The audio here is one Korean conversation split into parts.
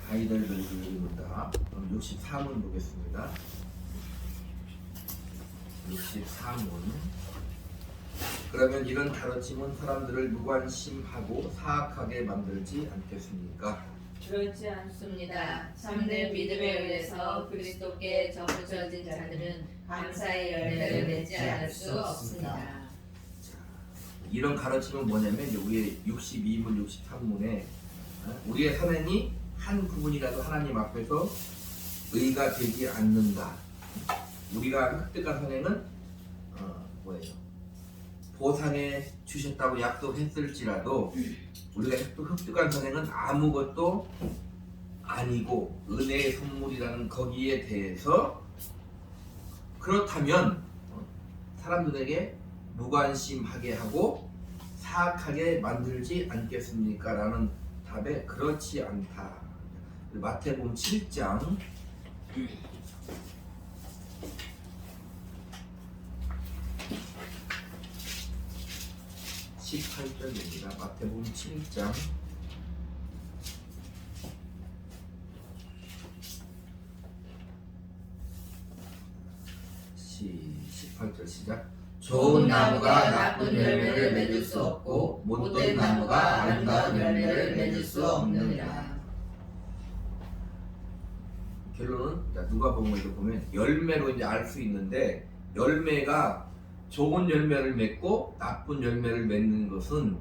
하이델베르그입니다. 64문 보겠습니다. 64문. 그러면 이런 가르침은 사람들을 무관심하고 사악하게 만들지 않겠습니까? 그렇지 않습니다. 참된 믿음에 의해서 그리스도께 접붙여진 자들은 감사의 열매를 맺지 않을 수 없습니다. 이런 가르침은 뭐냐면 우리의 62문, 63문에 우리의 선행이 한 부분이라도 하나님 앞에서 의가 되지 않는다. 우리가 획득한 선행은 뭐예요? 보상해 주셨다고 약속했을지라도 우리가 획득한 선행은 아무것도 아니고 은혜의 선물이라는 거기에 대해서 그렇다면 사람들에게 무관심하게 하고 사악하게 만들지 않겠습니까? 라는 답에 그렇지 않다. 마태복음 7장 18절입니다. 마태복음 7장 18절 시작. 좋은 나무가 나쁜 열매를 맺을 수 없고 못된 나무가 아름다운 열매를 맺을 수 없느니라. 결론은 누가복음에서 보면 열매로 이제 알 수 있는데 열매가 좋은 열매를 맺고 나쁜 열매를 맺는 것은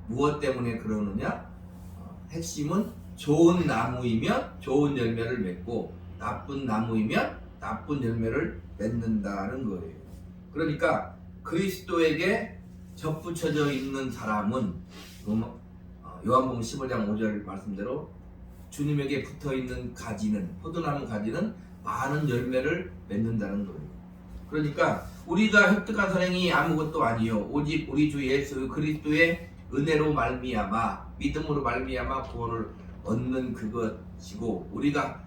무엇 때문에 그러느냐? 핵심은 좋은 나무이면 좋은 열매를 맺고 나쁜 나무이면 나쁜 열매를 맺는다는 거예요. 그러니까 그리스도에게 접붙여져 있는 사람은 요한복음 15장 5절 말씀대로 주님에게 붙어있는 가지는 포도나무 가지는 많은 열매를 맺는다는 거예요. 그러니까 우리가 획득한 선행이 아무것도 아니요 오직 우리 주 예수 그리스도의 은혜로 말미암아 믿음으로 말미암아 구원을 얻는 그것이고 우리가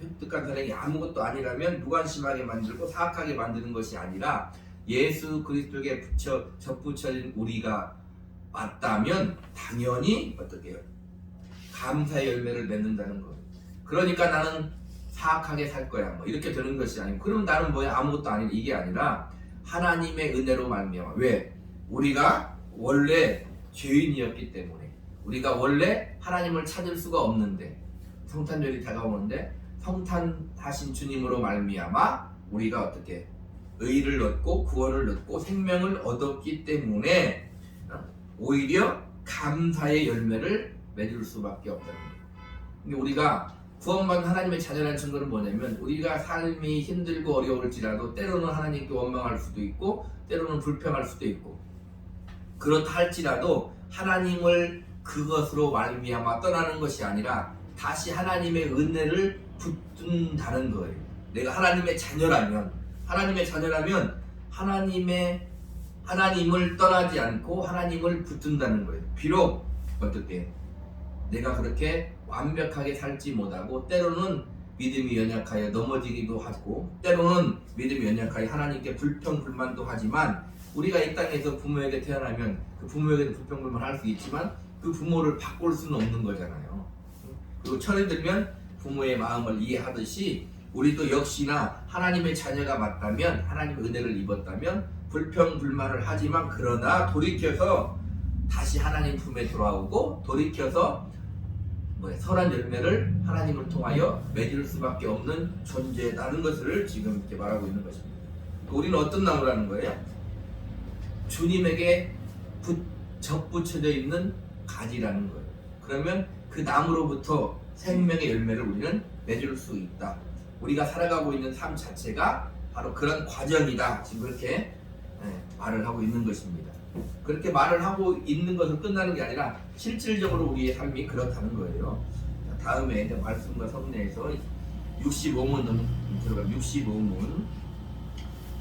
획득한 선행이 아무것도 아니라면 무관심하게 만들고 사악하게 만드는 것이 아니라 예수 그리스도에게 접붙여진 우리가 맞다면 당연히 어떻게 해요? 감사의 열매를 맺는다는 거예요. 그러니까 나는 사악하게 살 거야 뭐 이렇게 되는 것이 아니고 그럼 나는 뭐야 아무것도 아닌 이게 아니라 하나님의 은혜로 말미암아. 왜? 우리가 원래 죄인이었기 때문에 우리가 원래 하나님을 찾을 수가 없는데 성탄절이 다가오는데 성탄하신 주님으로 말미암아 우리가 어떻게 의를 얻고 구원을 얻고 생명을 얻었기 때문에 오히려 감사의 열매를 맺을 수밖에 없다는 거예요. 근데 우리가 구원받은 하나님의 자녀라는 증거는 뭐냐면 우리가 삶이 힘들고 어려울지라도 때로는 하나님께 원망할 수도 있고 때로는 불평할 수도 있고 그렇다 할지라도 하나님을 그것으로 말미암아 떠나는 것이 아니라 다시 하나님의 은혜를 붙든다는 거예요. 내가 하나님의 자녀라면 하나님을 떠나지 않고 하나님을 붙든다는 거예요. 비록 어떻게 내가 그렇게 완벽하게 살지 못하고 때로는 믿음이 연약하여 넘어지기도 하고 때로는 믿음이 연약하여 하나님께 불평불만도 하지만 우리가 이 땅에서 부모에게 태어나면 그 부모에게 불평불만 할 수 있지만 그 부모를 바꿀 수는 없는 거잖아요. 그리고 철이 들면 부모의 마음을 이해하듯이 우리도 역시나 하나님의 자녀가 맞다면 하나님의 은혜를 입었다면 불평불만을 하지만 그러나 돌이켜서 다시 하나님 품에 돌아오고 돌이켜서 선한 열매를 하나님을 통하여 맺을 수밖에 없는 존재다는 것을 지금 이렇게 말하고 있는 것입니다. 우리는 어떤 나무라는 거예요? 주님에게 접붙여져 있는 가지라는 거예요. 그러면 그 나무로부터 생명의 열매를 우리는 맺을 수 있다. 우리가 살아가고 있는 삶 자체가 바로 그런 과정이다. 지금 그렇게 말을 하고 있는 것입니다. 그렇게 말을 하고 있는 것은 끝나는 게 아니라 실질적으로 우리의 삶이 그렇다는 거예요. 다음에 말씀과 성례에서 65문 들어가 65문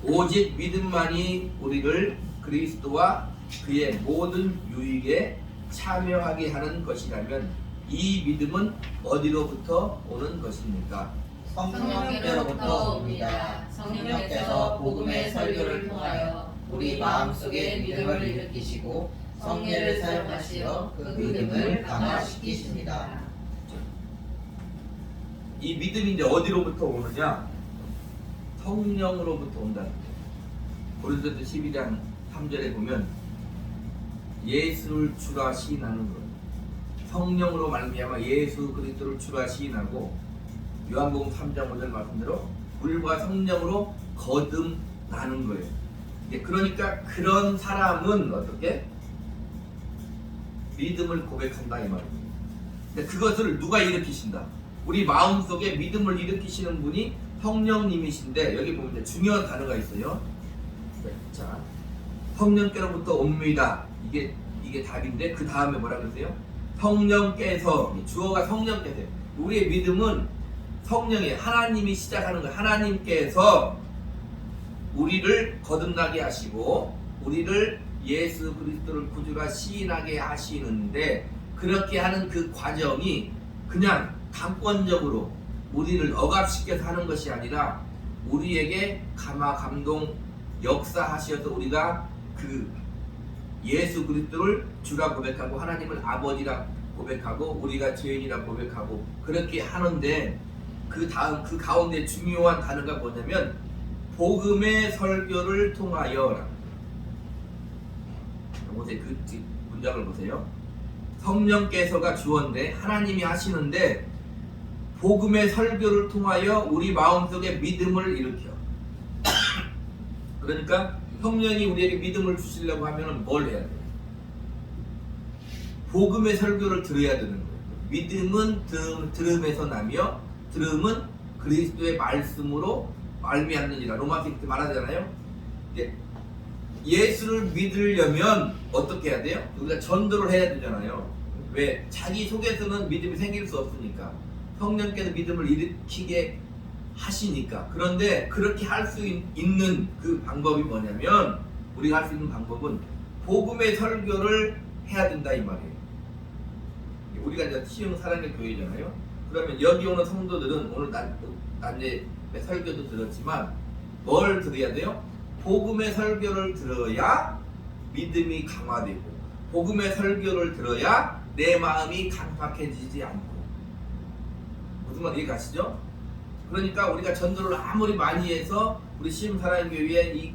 오직 믿음만이 우리를 그리스도와 그의 모든 유익에 참여하게 하는 것이라면 이 믿음은 어디로부터 오는 것입니까? 성령께로부터 옵니다. 성령께서 복음의 설교를 통하여 우리 마음속에 믿음을 일으키시고 성례를 사용하시어 그 믿음을 강화시키십니다. 이 믿음이 이제 어디로부터 오느냐? 성령으로부터 온다는 거예요. 고린도서 12장 3절에 보면 예수를 주라 시인하는 거예요. 성령으로 말미암아 예수 그리스도를 주라 시인하고, 요한복음 3장 5절 말씀대로 물과 성령으로 거듭나는 거예요. 그러니까 그런 사람은 어떻게? 믿음을 고백한다 이 말입니다. 근데 그것을 누가 일으키신다? 우리 마음속에 믿음을 일으키시는 분이 성령님이신데, 여기 보면 이제 중요한 단어가 있어요. 자, 성령께로부터 옵니다. 이게 답인데, 그 다음에 뭐라 그러세요? 성령께서, 주어가 성령께서. 우리의 믿음은 성령이, 하나님이 시작하는 거예요. 하나님께서 우리를 거듭나게 하시고 우리를 예수 그리스도를 구주라 시인하게 하시는데, 그렇게 하는 그 과정이 그냥 강권적으로 우리를 억압시켜서 하는 것이 아니라 우리에게 감화 감동 역사하셔서 우리가 그 예수 그리스도를 주라 고백하고 하나님을 아버지라 고백하고 우리가 죄인이라 고백하고 그렇게 하는데, 그 다음 그 가운데 중요한 단어가 뭐냐면 복음의 설교를 통하여. 보세요. 그 문장을 보세요. 성령께서가 주어인데 하나님이 하시는데, 복음의 설교를 통하여 우리 마음속에 믿음을 일으켜. 그러니까 성령이 우리에게 믿음을 주시려고 하면 뭘 해야 돼요? 복음의 설교를 들어야 되는 거예요. 믿음은 들음에서 나며 들음은 그리스도의 말씀으로 말미암느니라. 로마서 이렇게 말하잖아요. 예수를 믿으려면 어떻게 해야 돼요? 우리가 전도를 해야 되잖아요. 왜? 자기 속에서는 믿음이 생길 수 없으니까. 성령께서 믿음을 일으키게 하시니까. 그런데 그렇게 할 수 있는 그 방법이 뭐냐면, 우리가 할 수 있는 방법은 복음의 설교를 해야 된다 이 말이에요. 우리가 이제 시흥 사랑의 교회잖아요. 그러면 여기 오는 성도들은 오늘 낮에 설교도 들었지만 뭘 들어야 돼요? 복음의 설교를 들어야 믿음이 강화되고, 복음의 설교를 들어야 내 마음이 강팍해지지 않고. 무슨 말 이해가시죠? 그러니까 우리가 전도를 아무리 많이 해서 우리 시흥사랑교회에 이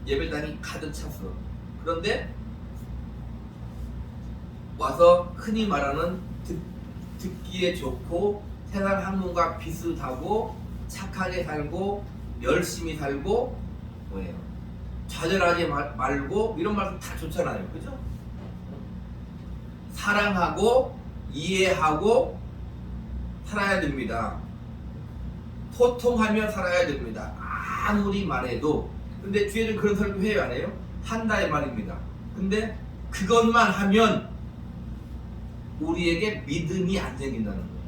예배당이 가득 찼어. 그런데 와서 흔히 말하는 듣기에 좋고 세상 학문과 비슷하고 착하게 살고 열심히 살고 뭐예요? 좌절하지 말고 이런 말씀 다 좋잖아요. 그죠? 사랑하고 이해하고 살아야 됩니다. 소통하며 살아야 됩니다. 아무리 말해도. 근데 뒤에는 그런 설교 해요 안 해요? 한다의 말입니다. 근데 그것만 하면 우리에게 믿음이 안 생긴다는 거예요.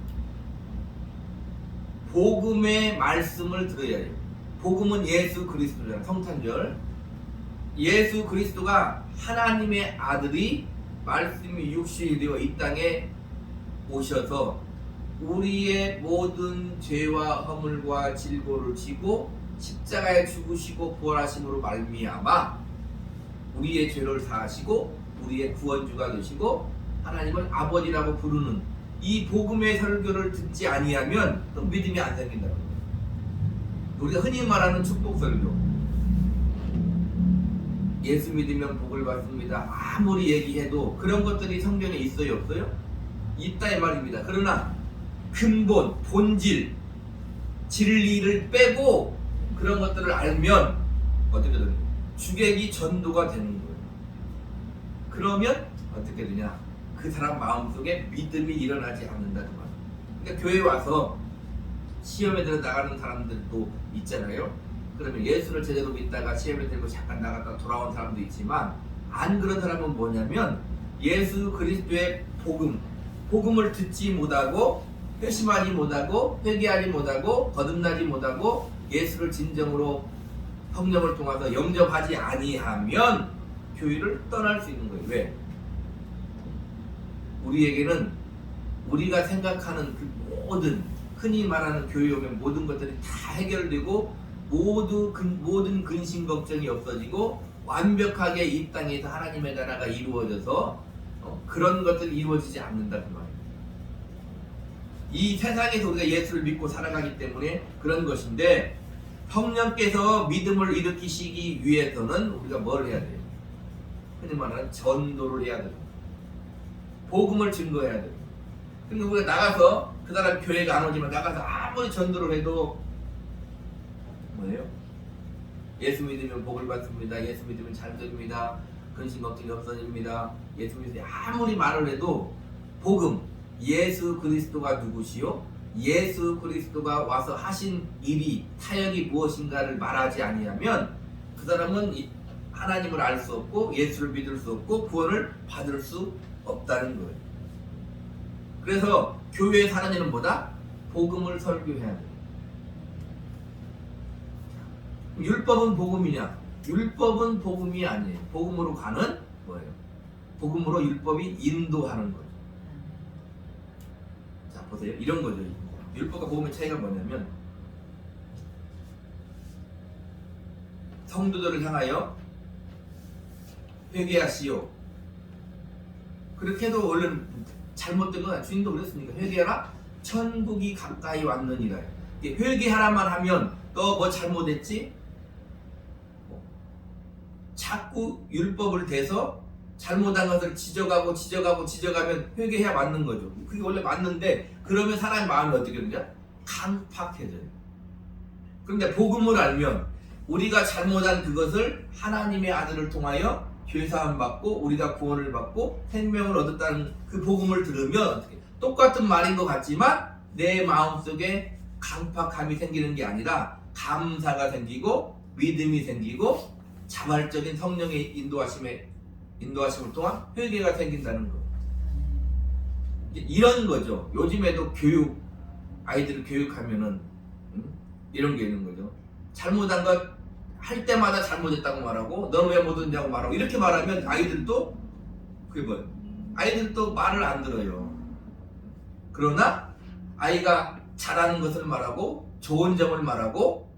복음의 말씀을 들어야 해요. 복음은 예수 그리스도잖아요. 성탄절. 예수 그리스도가 하나님의 아들이 말씀이 육신이 되어 이 땅에 오셔서 우리의 모든 죄와 허물과 질고를 지고 십자가에 죽으시고 부활하심으로 말미암아 우리의 죄를 사하시고 우리의 구원주가 되시고 하나님을 아버지라고 부르는 이 복음의 설교를 듣지 아니하면 또 믿음이 안 생긴다는 거예요. 우리가 흔히 말하는 축복 설교, 예수 믿으면 복을 받습니다, 아무리 얘기해도 그런 것들이 성경에 있어요 없어요? 있다 이 말입니다. 그러나 근본, 본질, 진리를 빼고 그런 것들을 알면 어떻게 되는 거예요? 주객이 전도가 되는 거예요. 그러면 어떻게 되냐? 그 사람 마음속에 믿음이 일어나지 않는다는 말이에요. 그러니까 교회 와서 시험에 들어 나가는 사람들도 있잖아요. 그러면 예수를 제대로 믿다가 시험에 들고 잠깐 나갔다 돌아온 사람도 있지만, 안 그런 사람은 뭐냐면 예수 그리스도의 복음을 듣지 못하고 회심하지 못하고 회개하지 못하고 거듭나지 못하고 예수를 진정으로 성령을 통해서 영접하지 아니하면 교회를 떠날 수 있는 거예요. 왜? 우리에게는 우리가 생각하는 그 모든 흔히 말하는 교회 오면 모든 것들이 다 해결되고 모든 근심 걱정이 없어지고 완벽하게 이 땅에서 하나님의 나라가 이루어져서 그런 것들이 이루어지지 않는다는 말이에요. 이 세상에서 우리가 예수를 믿고 살아가기 때문에 그런 것인데, 성령께서 믿음을 일으키시기 위해서는 우리가 뭘 해야 돼요? 흔히 말하는 전도를 해야 돼요. 복음을 증거해야 돼요. 그러니까 우리가 나가서, 그 사람 교회가 안 오지만 나가서 아무리 전도를 해도 뭐예요? 예수 믿으면 복을 받습니다. 예수 믿으면 잘 됩니다. 근심 걱정이 없어집니다. 예수 믿으면 아무리 말을 해도 복음, 예수 그리스도가 누구시요? 예수 그리스도가 와서 하신 일이, 사역이 무엇인가를 말하지 아니하면 그 사람은 하나님을 알 수 없고 예수를 믿을 수 없고 구원을 받을 수 없다는 거예요. 그래서 교회에 사는 일은 뭐다? 복음을 설교해야 돼요. 율법은 복음이냐? 율법은 복음이 아니에요. 복음으로 가는 뭐예요? 복음으로 율법이 인도하는 거예요. 자, 보세요. 이런 거죠. 율법과 복음의 차이가 뭐냐면, 성도들을 향하여 회개하시오. 그렇게 해도 원래 잘못된 건 주님도 그랬으니까 회개하라, 천국이 가까이 왔느니라. 회개하라만 하면 너 뭐 잘못했지? 자꾸 율법을 대서 잘못한 것을 지적하면 회개해야 맞는 거죠. 그게 원래 맞는데, 그러면 사람의 마음이 어떻게 되냐? 강팍해져요. 그런데 복음을 알면 우리가 잘못한 그것을 하나님의 아들을 통하여 죄사함 받고 우리가 구원을 받고 생명을 얻었다는 그 복음을 들으면 어떻게? 똑같은 말인 것 같지만 내 마음속에 강팍함이 생기는 게 아니라 감사가 생기고 믿음이 생기고 자발적인 성령의 인도하심을 통한 회개가 생긴다는 거. 이런 거죠. 요즘에도 아이들을 교육하면은 이런 게 있는 거죠. 잘못한 것 할 때마다 잘못했다고 말하고, 너는 왜 못했냐고 말하고, 이렇게 말하면 아이들도 그게 뭐예요? 아이들도 말을 안 들어요. 그러나 아이가 잘하는 것을 말하고 좋은 점을 말하고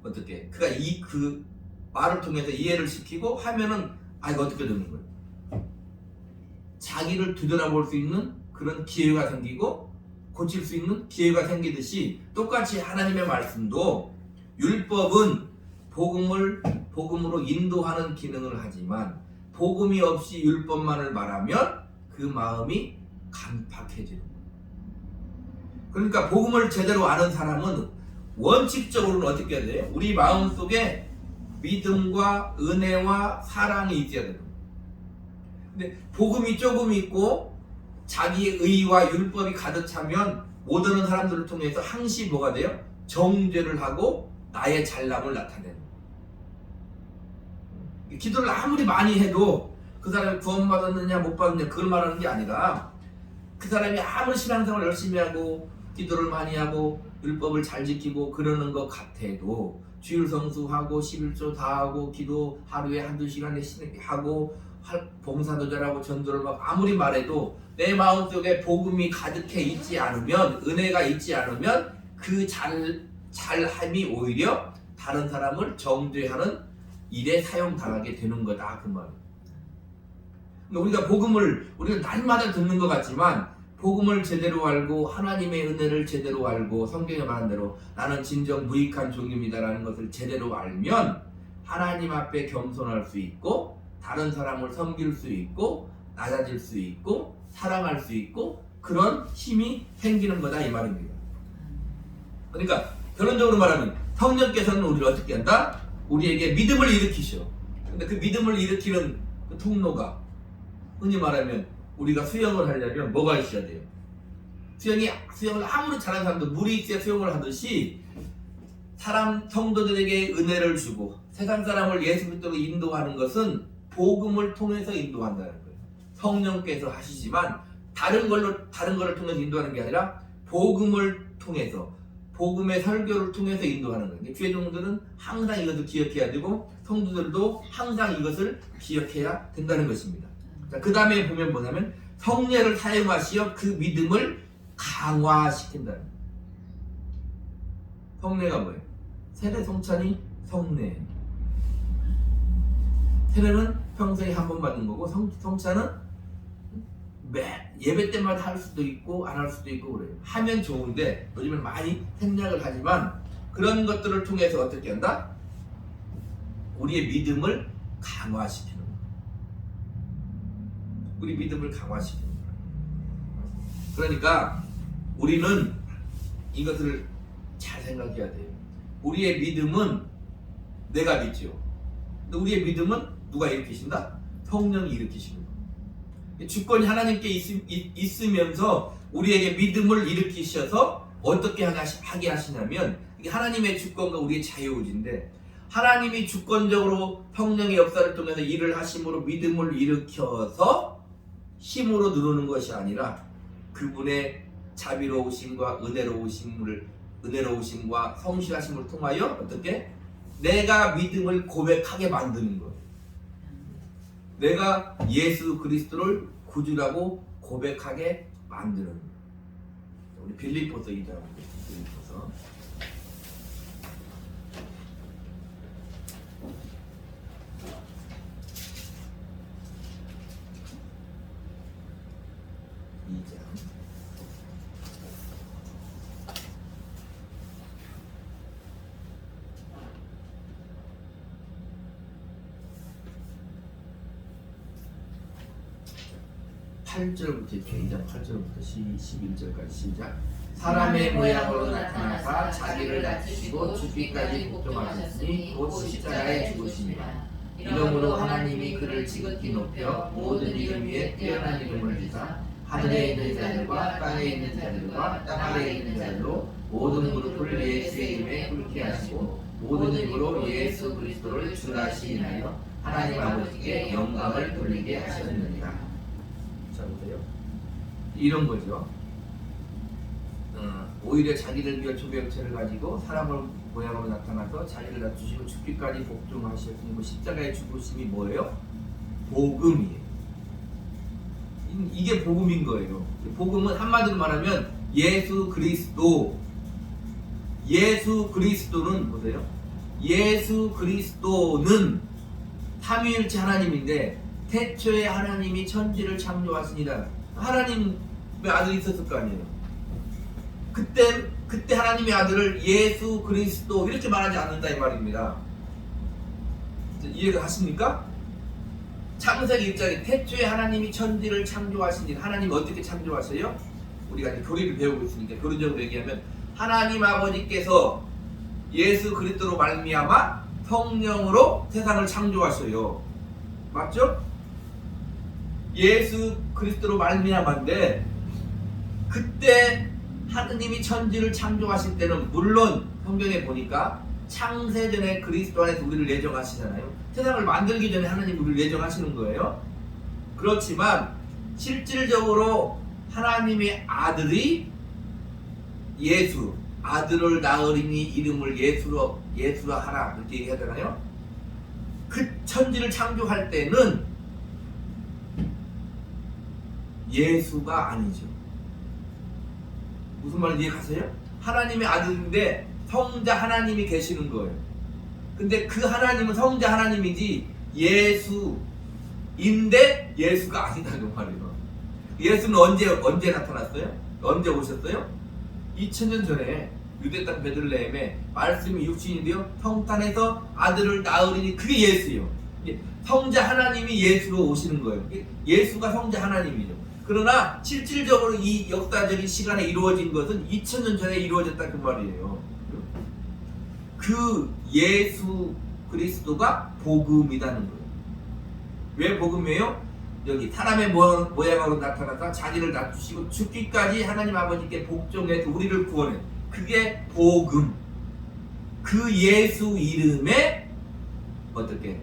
어떻게? 그가 그 말을 통해서 이해를 시키고 하면은 아이가 어떻게 되는 거예요? 자기를 되돌아볼 수 있는 그런 기회가 생기고 고칠 수 있는 기회가 생기듯이, 똑같이 하나님의 말씀도 율법은 복음으로 인도하는 기능을 하지만 복음이 없이 율법만을 말하면 그 마음이 강팍해지는 거예요. 그러니까 복음을 제대로 아는 사람은 원칙적으로는 어떻게 해야 돼요? 우리 마음속에 믿음과 은혜와 사랑이 있어야 돼요. 근데 복음이 조금 있고 자기의 의와 율법이 가득 차면 못 오는 사람들을 통해서 항시 뭐가 돼요? 정죄를 하고 나의 잘남을 나타내는 거예요. 기도를 아무리 많이 해도 그 사람이 구원받았느냐 못 받았느냐 그걸 말하는 게 아니라, 그 사람이 아무리 신앙생활을 열심히 하고 기도를 많이 하고 율법을 잘 지키고 그러는 것 같아도 주일 성수하고 11조 다 하고 기도 하루에 한두 시간씩 하고 봉사도 잘하고 전도를 막 아무리 말해도 내 마음속에 복음이 가득해 있지 않으면, 은혜가 있지 않으면 그 잘함이 오히려 다른 사람을 정죄하는 일에 사용당하게 되는 거다, 그 말. 우리가 복음을 우리가 날마다 듣는 것 같지만 복음을 제대로 알고 하나님의 은혜를 제대로 알고 성경에 말한 대로 나는 진정 무익한 종입니다라는 것을 제대로 알면 하나님 앞에 겸손할 수 있고 다른 사람을 섬길 수 있고 낮아질 수 있고 사랑할 수 있고 그런 힘이 생기는 거다, 이 말입니다. 그러니까 결론적으로 말하면 성령께서는 우리를 어떻게 한다? 우리에게 믿음을 일으키셔. 근데 그 믿음을 일으키는 그 통로가 흔히 말하면 우리가 수영을 하려면 뭐가 있어야 돼요? 수영을 아무리 잘하는 사람도 물이 있어야 수영을 하듯이 성도들에게 은혜를 주고 세상 사람을 예수 그리스도로 인도하는 것은 복음을 통해서 인도한다는 거예요. 성령께서 하시지만 다른 거를 통해서 인도하는 게 아니라 복음을 통해서, 복음의 설교를 통해서 인도하는 거예요. 주의 종들은 항상 이것을 기억해야 되고 성도들도 항상 이것을 기억해야 된다는 것입니다. 그 다음에 보면 뭐냐면 성례를 사용하시어 그 믿음을 강화시킨다는 거예요. 성례가 뭐예요? 세례 성찬이 성례. 세례는 평생에 한 번 받는 거고 성찬은 예배 때마다 할 수도 있고 안 할 수도 있고 그래요. 하면 좋은데 요즘은 많이 생략을 하지만 그런 것들을 통해서 어떻게 한다? 우리의 믿음을 강화시키는 거예요. 우리 믿음을 강화시키는 거예요. 그러니까 우리는 이것을 잘 생각해야 돼요. 우리의 믿음은 내가 믿죠. 근데 우리의 믿음은 누가 일으키신다? 성령이 일으키시는 거예요. 주권이 하나님께 있으면서 우리에게 믿음을 일으키셔서 어떻게 하게 하시냐면 이게 하나님의 주권과 우리의 자유의지인데 하나님이 주권적으로 성령의 역사를 통해서 일을 하심으로 믿음을 일으켜서 힘으로 누르는 것이 아니라 그분의 자비로우심과 은혜로우심과 성실하심을 통하여 어떻게? 내가 믿음을 고백하게 만드는 거예요. 내가 예수 그리스도를 구주라고 고백하게 만드는 거예요. 우리 빌립보서 2장 빌립보서 2장 8절부터 2장 8절부터 11절까지 시작. 사람의 모양으로 나타나사 자기를 낮추시고 죽기까지 복종하셨으니 곧 십자가에 죽으심이라. 이러므로 하나님이 그를 지극히 높여 모든 이름 위에 뛰어난 이름을 주사 하늘에 있는 자들과 땅에 있는 자들과 땅 아래에 있는 자들로 모든 무릎을 예수의 이름에 꿇게 하시고 모든 입으로 예수 그리스도를 주라 시인하여 하나님 아버지께 영광을 돌리게 하셨느니라. 자 보세요. 이런 거죠. 오히려 자기를 위한 조병체를 가지고 사람을 모양으로 나타나서 자기를 낮추시고 죽기까지 복종하셨으니 뭐 십자가의 죽으심이 뭐예요? 복음이에요. 이게 복음인 거예요. 복음은 한마디로 말하면 예수 그리스도는 보세요. 예수 그리스도는 삼위일체 하나님인데 태초에 하나님이 천지를 창조하시니라. 하나님의 아들이 있었을 거 아니에요. 그때 하나님의 아들을 예수 그리스도 이렇게 말하지 않는다 이 말입니다. 이해가 가십니까? 창세기 1장에 태초에 하나님이 천지를 창조하시니 하나님 어떻게 창조하셔요? 우리가 이제 교리를 배우고 있으니까 교리적으로 얘기하면 하나님 아버지께서 예수 그리스도로 말미암아 성령으로 세상을 창조하셔요. 맞죠? 예수 그리스도로 말미암아인데 그때 하느님이 천지를 창조하실 때는 물론 성경에 보니까 창세전에 그리스도 안에서 우리를 예정하시잖아요. 세상을 만들기 전에 하나님 우리를 예정하시는 거예요. 그렇지만 실질적으로 하나님의 아들이 예수, 아들을 낳으리니 이름을 예수라 하라 이렇게 얘기하잖아요. 그 천지를 창조할 때는 예수가 아니죠. 무슨 말인지 이해가세요? 하나님의 아들인데 성자 하나님이 계시는 거예요. 근데 그 하나님은 성자 하나님이지 예수인데 예수가 아니다는 말이에요. 예수는 언제 나타났어요? 언제 오셨어요? 2000년 전에 유대 땅 베들레헴에 말씀이 육신인데요 성탄에서 아들을 낳으리니 그게 예수예요. 성자 하나님이 예수로 오시는 거예요. 예수가 성자 하나님이죠. 그러나 실질적으로 이 역사적인 시간에 이루어진 것은 2000년 전에 이루어졌다 그 말이에요. 그 예수 그리스도가 복음이라는 거예요. 왜 복음이에요? 여기 사람의 모양으로 나타나서 자기를 낮추시고 죽기까지 하나님 아버지께 복종해서 우리를 구원해. 그게 복음. 그 예수 이름에 어떻게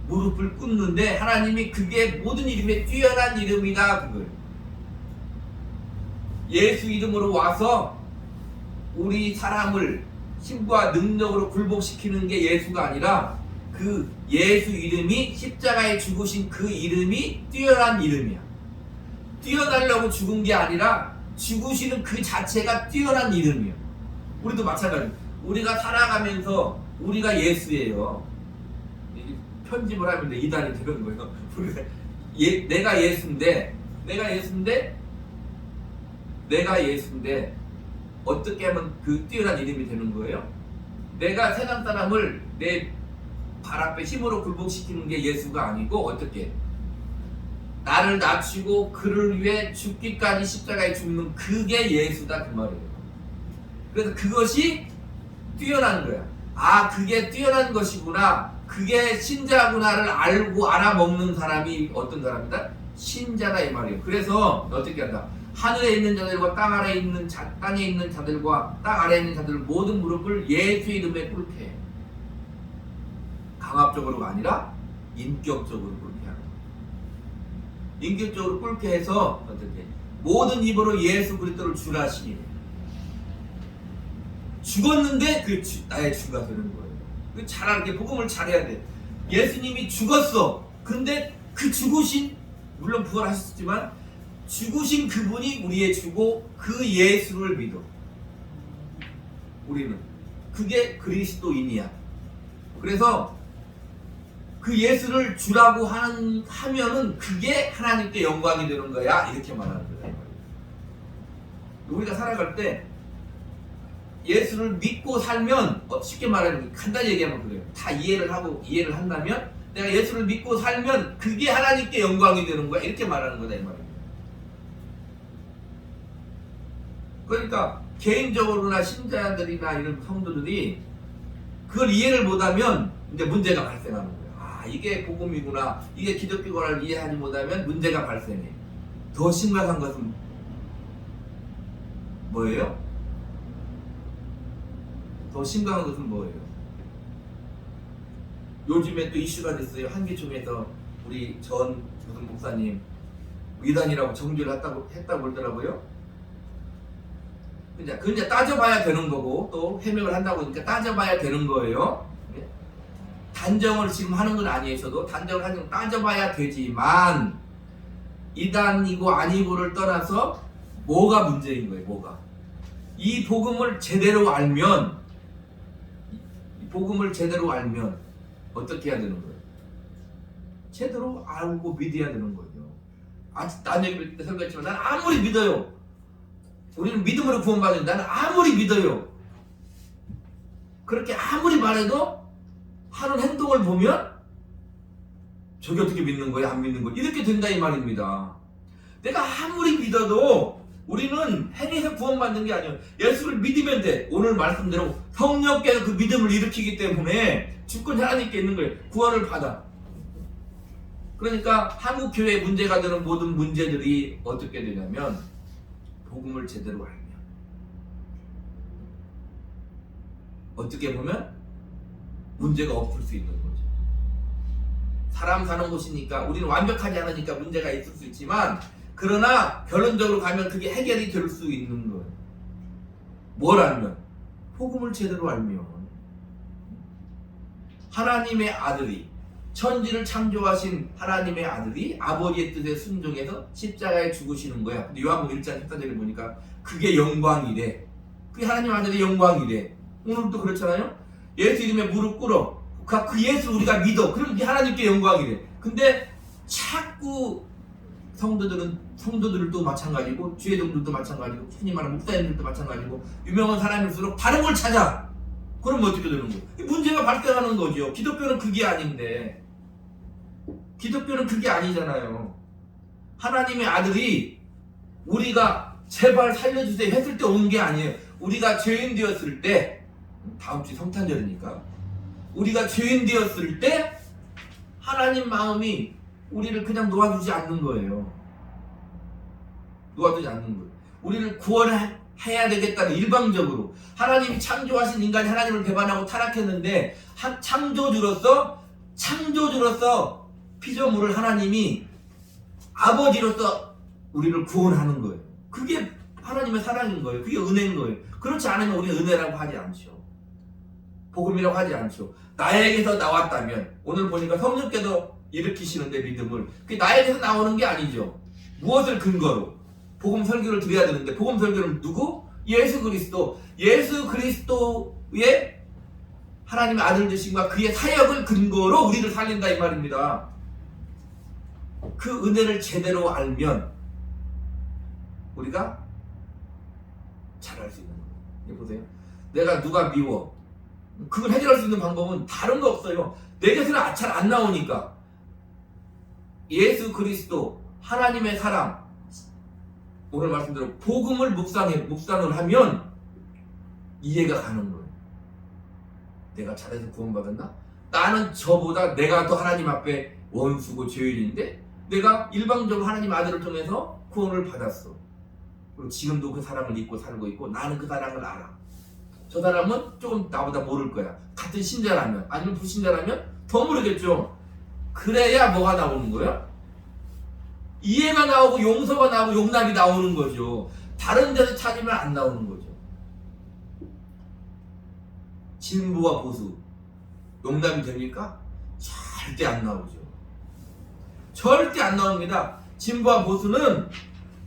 무릎을 꿇는데 하나님이 그게 모든 이름에 뛰어난 이름이다 그거예요. 예수 이름으로 와서 우리 사람을 힘과 능력으로 굴복시키는 게 예수가 아니라 그 예수 이름이 십자가에 죽으신 그 이름이 뛰어난 이름이야. 뛰어나려고 죽은 게 아니라 죽으시는 그 자체가 뛰어난 이름이야. 우리도 마찬가지. 우리가 살아가면서 우리가 예수예요. 편집을 하면 이단이 되는 거예요. 내가 예수인데 내가 예수인데 어떻게 하면 그 뛰어난 이름이 되는 거예요? 내가 세상 사람을 내 발 앞에 힘으로 굴복시키는 게 예수가 아니고 어떻게? 나를 낮추고 그를 위해 죽기까지 십자가에 죽는 그게 예수다 그 말이에요. 그래서 그것이 뛰어난 거야. 아, 그게 뛰어난 것이구나. 그게 신자구나를 알고 알아먹는 사람이 어떤 사람이다? 신자다 이 말이에요. 그래서 어떻게 한다? 하늘에 있는 자들과 땅에 있는 자들과 땅 아래에 있는 자들 모든 무릎을 예수 이름에 꿇게 해. 강압적으로가 아니라 인격적으로 꿇게 하는 거예요. 인격적으로 꿇게 해서 어떻게? 모든 입으로 예수 그리스도를 주라 시인해. 죽었는데 그 나의 주가 되는 거예요. 잘 알게 복음을 잘해야 돼. 예수님이 죽었어. 근데 그 죽으신, 물론 부활하셨지만 죽으신 그분이 우리의 주고 그 예수를 믿어. 우리는 그게 그리스도인이야. 그래서 그 예수를 주라고 하면은 그게 하나님께 영광이 되는 거야. 이렇게 말하는 거야. 우리가 살아갈 때 예수를 믿고 살면, 쉽게 말하면 간단히 얘기하면 그래요. 다 이해를 한다면 내가 예수를 믿고 살면 그게 하나님께 영광이 되는 거야. 이렇게 말하는 거다 이 말이에요. 그러니까 개인적으로나 신자들이나 이런 성도들이 그걸 이해를 못하면 이제 문제가 발생하는 거예요. 아, 이게 복음이구나. 이게 기독교를 이해하지 못하면 문제가 발생해. 더 심각한 것은 뭐예요? 더 심각한 것은 뭐예요? 요즘에 또 이슈가 됐어요. 한기총에서 우리 전 무슨 목사님 이단이라고 정죄를 했다고 그러더라고요. 그냥 따져봐야 되는 거고 또 해명을 한다고 하니까 따져봐야 되는 거예요. 단정을 지금 하는 건 아니어도 단정을 하는 건 따져봐야 되지만 이단이고 아니고를 떠나서 뭐가 문제인 거예요? 뭐가? 이 복음을 제대로 알면 어떻게 해야 되는 거예요? 제대로 알고 믿어야 되는 거예요. 아직 난 얘기 때 설교했지만 난 아무리 믿어요. 우리는 믿음으로 구원받는다. 나는 아무리 믿어요. 그렇게 아무리 말해도 하는 행동을 보면 저게 어떻게 믿는 거야? 안 믿는 거야? 이렇게 된다 이 말입니다. 내가 아무리 믿어도 우리는 행위에서 구원받는 게 아니에요. 예수를 믿으면 돼. 오늘 말씀대로 성령께서 그 믿음을 일으키기 때문에 주권 하나님께 있는 거예요. 구원을 받아. 그러니까 한국 교회에 문제가 되는 모든 문제들이 어떻게 되냐면 복음을 제대로 알면, 어떻게 보면 문제가 없을 수 있는 거죠. 사람 사는 곳이니까 우리는 완벽하지 않으니까 문제가 있을 수 있지만, 그러나 결론적으로 가면 그게 해결이 될 수 있는 거예요. 뭘 알면? 복음을 제대로 알면. 하나님의 아들이, 천지를 창조하신 하나님의 아들이 아버지의 뜻에 순종해서 십자가에 죽으시는 거야. 근데 요한복음 1장 14절에 보니까 그게 영광이래. 그게 하나님 아들의 영광이래. 오늘도 그렇잖아요. 예수 이름에 무릎 꿇어. 그 예수 우리가 믿어. 그럼 그게 하나님께 영광이래. 근데 자꾸 성도들도 마찬가지고 주의 종들도 마찬가지고 흔히 말하는 목사님들도 마찬가지고 유명한 사람일수록 다른 걸 찾아. 그럼 어떻게 되는 거예요? 문제가 발생하는 거죠. 기독교는 그게 아닌데. 기독교는 그게 아니잖아요. 하나님의 아들이 우리가 제발 살려주세요 했을 때 온 게 아니에요. 우리가 죄인 되었을 때, 다음 주 성탄절이니까, 우리가 죄인 되었을 때 하나님 마음이 우리를 그냥 놓아주지 않는 거예요. 놓아주지 않는 거예요. 우리를 구원해야 되겠다는, 일방적으로 하나님이 창조하신 인간이 하나님을 배반하고 타락했는데 창조주로서 피조물을 하나님이 아버지로서 우리를 구원하는 거예요. 그게 하나님의 사랑인 거예요. 그게 은혜인 거예요. 그렇지 않으면 우리는 은혜라고 하지 않죠. 복음이라고 하지 않죠. 나에게서 나왔다면, 오늘 보니까 성령께서 일으키시는데 믿음을, 그게 나에게서 나오는 게 아니죠. 무엇을 근거로? 복음 설교를 드려야 되는데, 복음 설교는 누구? 예수 그리스도. 예수 그리스도의 하나님의 아들 되심과 그의 사역을 근거로 우리를 살린다 이 말입니다. 그 은혜를 제대로 알면 우리가 잘할 수 있는 거예요. 이거 보세요. 내가 누가 미워. 그걸 해결할 수 있는 방법은 다른 거 없어요. 내 곁에는 잘 안 나오니까. 예수 그리스도 하나님의 사랑, 오늘 말씀대로 복음을 묵상을 하면 이해가 가는 거예요. 내가 잘해서 구원받았나? 나는 저보다 내가 더 하나님 앞에 원수고 죄인인데 내가 일방적으로 하나님 아들을 통해서 구원을 받았어. 그리고 지금도 그 사랑을 잊고 살고 있고 나는 그 사랑을 알아. 저 사람은 조금 나보다 모를 거야. 같은 신자라면 아니면 불신자라면 더 모르겠죠. 그래야 뭐가 나오는 거야? 이해가 나오고 용서가 나오고 용납이 나오는 거죠. 다른 데서 찾으면 안 나오는 거죠. 진보와 보수 용납이 됩니까? 절대 안 나오죠. 절대 안 나옵니다. 진보와 보수는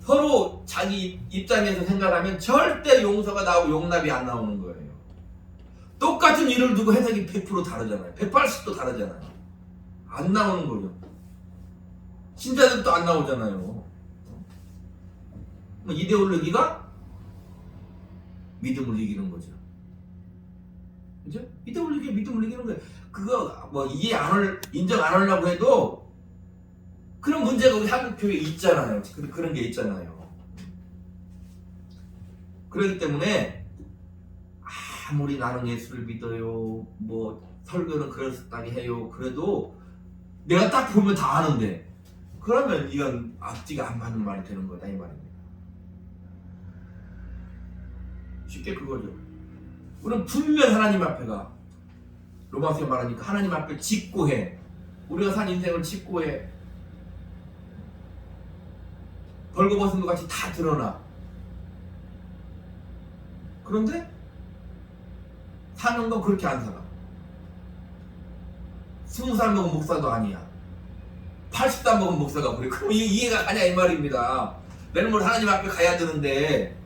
서로 자기 입장에서 생각하면 절대 용서가 나오고 용납이 안 나오는 거예요. 똑같은 일을 두고 해석이 100% 다르잖아요. 180도 다르잖아요. 안 나오는 거죠. 신자들도 안 나오잖아요. 이데올로기가 믿음을 이기는 거죠. 그죠? 이데올로기가 믿음을 이기는 거예요. 그거 뭐 인정 안 하려고 해도 그런 문제가 우리 한국 교회에 있잖아요. 그런 게 있잖아요. 그렇기 때문에 아무리 나는 예수를 믿어요, 뭐 설교는 그럴싸하게 해요. 그래도 내가 딱 보면 다 아는데 그러면 이건 앞뒤가 안 맞는 말이 되는 거다 이 말입니다. 쉽게 그거죠. 우리는 분명 하나님 앞에 가. 로마서에 말하니까 하나님 앞에 직고해. 우리가 산 인생을 직고해. 벌거벗은 것 같이 다 드러나. 그런데 사는 건 그렇게 안 살아. 20살 먹은 목사도 아니야. 80살 먹은 목사가 그래. 그럼 이해가 가냐 이 말입니다. 내는 뭘 하나님 앞에 가야 되는데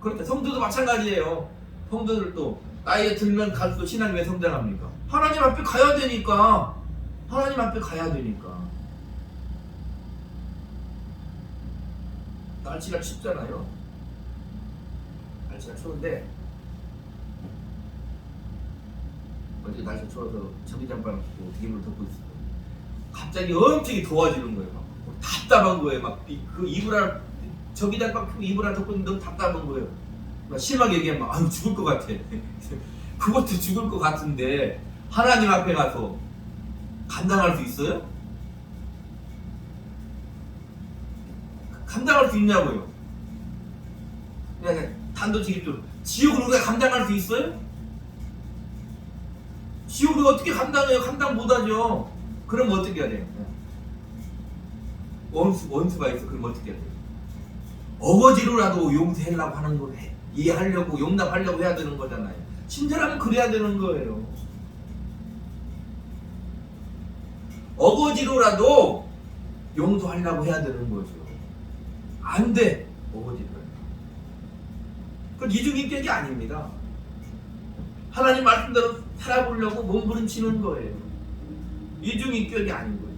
그렇게 성도도 마찬가지예요. 성도들도 나이에 들면 갈수록 신앙이 왜 성장합니까? 하나님 앞에 가야 되니까. 하나님 앞에 가야 되니까. 날씨가 춥잖아요. 날씨가 추운데 어제 날씨가 추워서 전기장판 끼고 이불을 덮고 있어요. 갑자기 엄청 더워지는 거예요. 막 답답한 거예요. 막 그 이불 전기장판 끼고 이불을 덮고 있는데 너무 답답한 거예요. 막 심하게 얘기하면 아유 죽을 것 같아. 그것도 죽을 것 같은데 하나님 앞에 가서 감당할 수 있어요? 감당할 수 있냐고요? 그냥 단도직입적으로 지옥을 우리가 감당할 수 있어요? 지옥을 어떻게 감당해요? 감당 못하죠. 그럼 어떻게 해야 돼요? 원수가 있어. 그럼 어떻게 해야 돼요? 어거지로라도 용서하려고 하는 걸 이해하려고 용납하려고 해야 되는 거잖아요. 친절하면 그래야 되는 거예요. 어거지로라도 용서하려고 해야 되는 거죠. 안 돼. 어거지로. 그건 이중인격이 아닙니다. 하나님 말씀대로 살아보려고 몸부림치는 거예요. 이중인격이 아닌 거예요.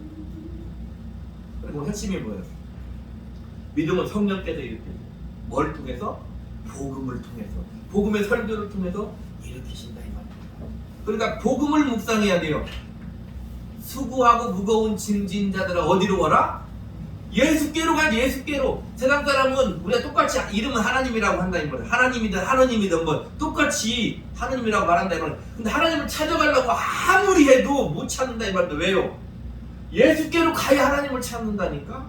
그리고 핵심이 뭐예요? 믿음은 성령께서 일으켜요. 뭘 통해서? 복음을 통해서. 복음의 설교를 통해서 일으키신다 이 말입니다. 그러니까 복음을 묵상해야 돼요. 수고하고 무거운 짐진 자들아 어디로 와라? 예수께로 가지. 예수께로. 세상 사람은 우리가 똑같이 이름은 하나님이라고 한다 이 말이에요. 하나님이든 뭐 똑같이 하나님이라고 말한다 이 말이에요. 근데 하나님을 찾아가려고 아무리 해도 못 찾는다 이 말이에요. 왜요? 예수께로 가야 하나님을 찾는다니까.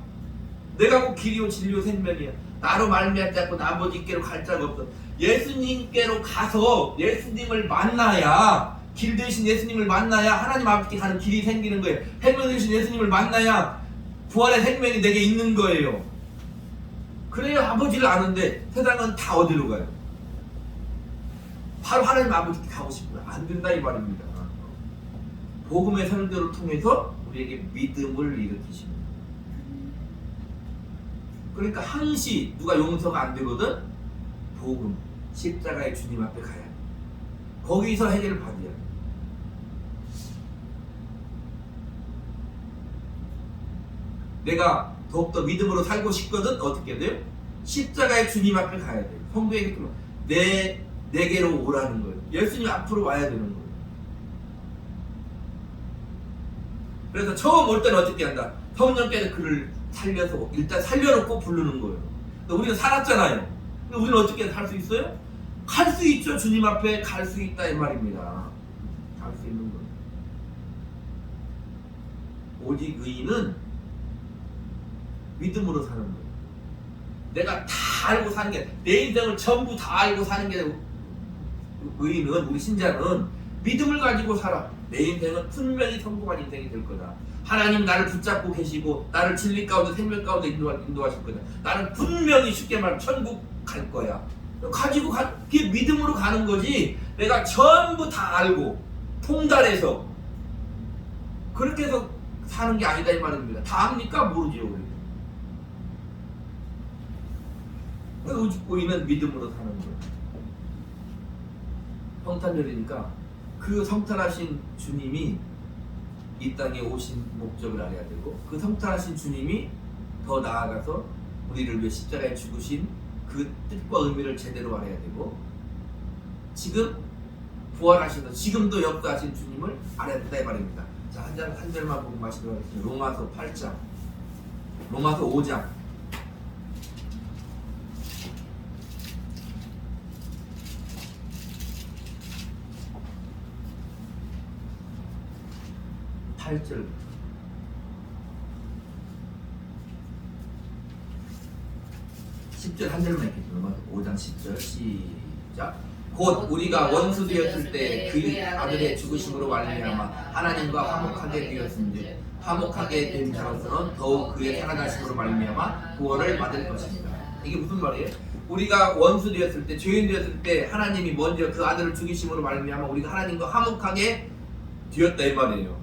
내가 곧 길이요 진리요 생명이야. 나로 말미암지 않고 나 아버지께로 갈 자가 없어. 예수님께로 가서 예수님을 만나야, 길 대신 예수님을 만나야 하나님 아버지께 가는 길이 생기는 거예요. 생명 대신 예수님을 만나야 부활의 생명이 내게 있는 거예요. 그래야 아버지를 아는데 세상은 다 어디로 가요? 바로 하나님 아버지께 가고 싶어요. 안 된다 이 말입니다. 복음의 설교를 통해서 우리에게 믿음을 일으키십니다. 그러니까 항시 누가 용서가 안 되거든? 복음, 십자가의 주님 앞에 가야 돼. 거기서 해결을 받아야 돼. 내가 더욱더 믿음으로 살고 싶거든? 어떻게 돼요? 십자가의 주님 앞에 가야 돼요. 성도에게 내게로 오라는 거예요. 예수님 앞으로 와야 되는 거예요. 그래서 처음 올 때는 어떻게 한다? 성령께서 그를 살려서 일단 살려놓고 부르는 거예요. 그러니까 우리는 살았잖아요. 근데 우리는 어떻게 갈 수 있어요? 갈 수 있죠. 주님 앞에 갈 수 있다 이 말입니다. 갈 수 있는 거예요. 오직 의인은 믿음으로 사는 거예요. 내가 다 알고 사는 게, 내 인생을 전부 다 알고 사는 게 의인은, 우리 신자는 믿음을 가지고 살아. 내 인생은 분명히 성공한 인생이 될 거다. 하나님 나를 붙잡고 계시고 나를 진리 가운데 생명 가운데 인도하실 거다. 나는 분명히 쉽게 말하면 천국 갈 거야. 가지고 그게 믿음으로 가는 거지. 내가 전부 다 알고 통달해서 그렇게 해서 사는 게 아니다 이 말입니다. 다 압니까? 모르죠 우리. 오직 의인은 믿음으로 사는 거예요. 성탄절이니까 그 성탄하신 주님이 이 땅에 오신 목적을 알아야 되고, 그 성탄하신 주님이 더 나아가서 우리를 위해 십자가에 죽으신 그 뜻과 의미를 제대로 알아야 되고, 지금 부활하셔서 지금도 역사하신 주님을 알아야 된다 이 말입니다. 자, 한 절만 보고 마시도록 하겠습니다. 로마서 8장, 로마서 5장. (8절) 10절 한 절만 읽겠습니다. 5장 10절 시작. 곧 우리가 원수 되었을 때 그의 아들의 죽으심으로 말미암아 하나님과 화목하게 되었은즉 화목하게 된 자로서는 더욱 그의 살아나심으로 말미암아 구원을 받을 것입니다. 이게 무슨 말이에요? 우리가 원수 되었을 때, 죄인 되었을 때 하나님이 먼저 그 아들을 죽이심으로 말미암아 우리가 하나님과 화목하게 되었다 이 말이에요.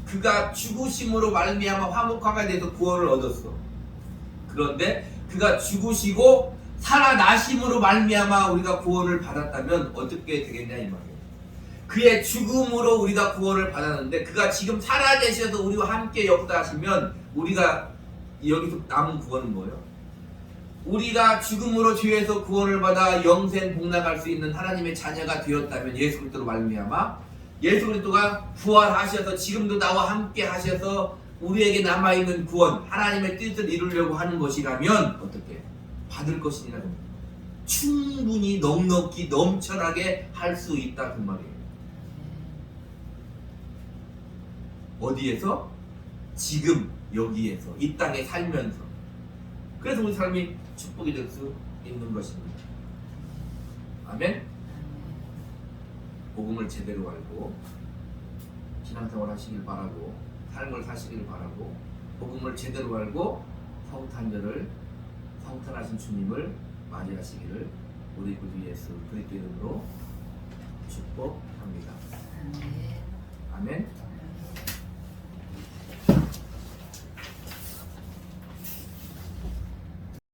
그가 죽으심으로 말미암아 화목하게 돼서 구원을 얻었어. 그런데 그가 죽으시고 살아나심으로 말미암아 우리가 구원을 받았다면 어떻게 되겠냐 이 말이에요. 그의 죽음으로 우리가 구원을 받았는데 그가 지금 살아계셔서 우리와 함께 역사하시면 우리가 여기서 남은 구원은 뭐예요? 우리가 죽음으로 죄에서 구원을 받아 영생 복락할 수 있는 하나님의 자녀가 되었다면 예수 그리스도로 말미암아 예수 그리스도가 부활하셔서 지금도 나와 함께 하셔서 우리에게 남아있는 구원, 하나님의 뜻을 이루려고 하는 것이라면 어떻게 받을 것이니라. 충분히 넉넉히 넘쳐나게 할 수 있다 그 말이에요. 어디에서? 지금 여기에서 이 땅에 살면서. 그래서 우리 삶이 축복이 될 수 있는 것입니다. 아멘. 복음을 제대로 알고 신앙생활 하시길 바라고 삶을 사시길 바라고 복음을 제대로 알고 성탄절을 성탄하신 주님을 맞이하시기를 우리 구주 예수 그리스도 이름으로 축복합니다. 아멘.